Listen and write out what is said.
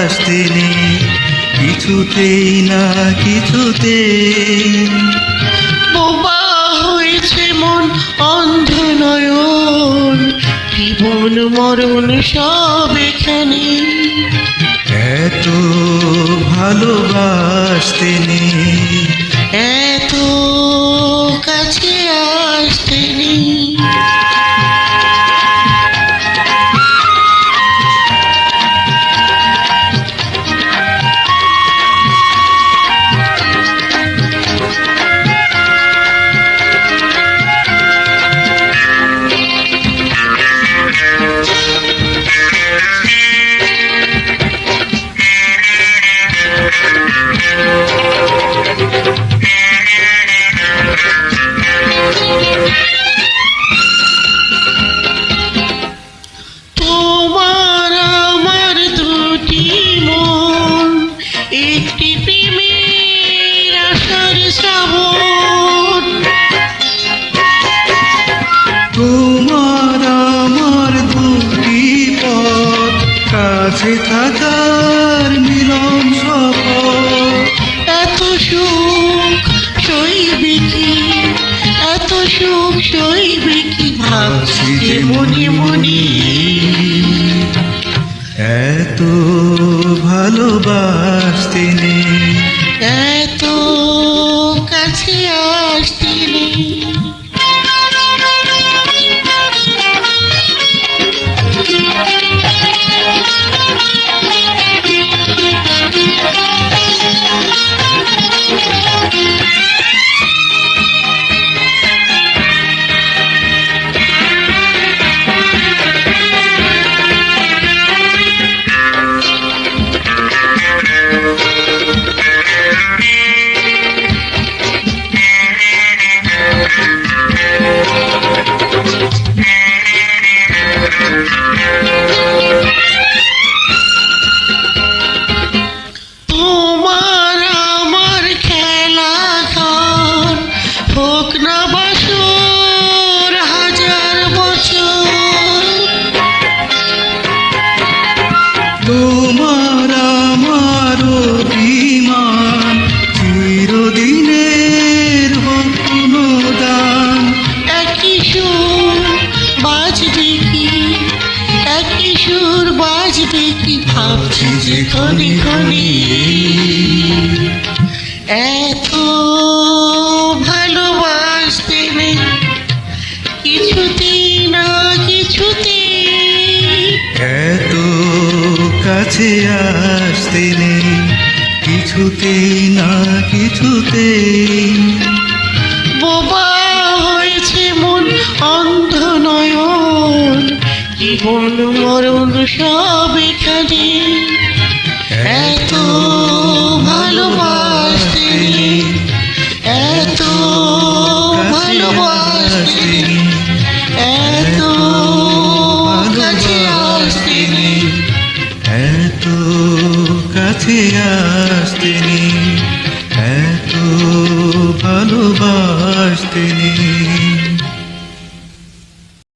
আসতে নেই কিছুতেই না কিছুতেই। বোবা হয়েছে মন অন্ধ নয়ন, জীবন মরণ সব এখানে। এত ভালোবাসতে নেই, এত কাছে আসতে নেই। তোমার আমার দুটি মন, একটি প্রেমের আশার শ্রাবণ। তোমার আমার দুটি পথ, কাছে থাকার মিলন সফর। এত সুখ সইবে কি, এত সুখ সইবে কি, ভাবছি যে মনে মনে। এত ভালোবাসতে নেই, এত কাছে আসতে নেই। তোমার আমার খেলা ঘর, হোক না বছর হাজার বছর। তোমার আমার অভিমান চিরদিনের হোক কোনো দান। একই সুর বাজবে কি, একই সুর বাজবে কি, ভাবছি যে ক্ষণে ক্ষণে। এত ভালোবাসতে নেই কিছুতেই না কিছুতেই। এত কাছে আসতে নেই কিছুতেই না কিছুতেই। বোবা হয়েছে মন অন্ধ নয়ন, জীবন মরণ সব এখানে। এত ভালোবাসতে নেই, এত ভালোবাসতে নেই, এত কাছে আসতে নেই। এত কাছে আসতে নেই, এত ভালোবাসতে নেই।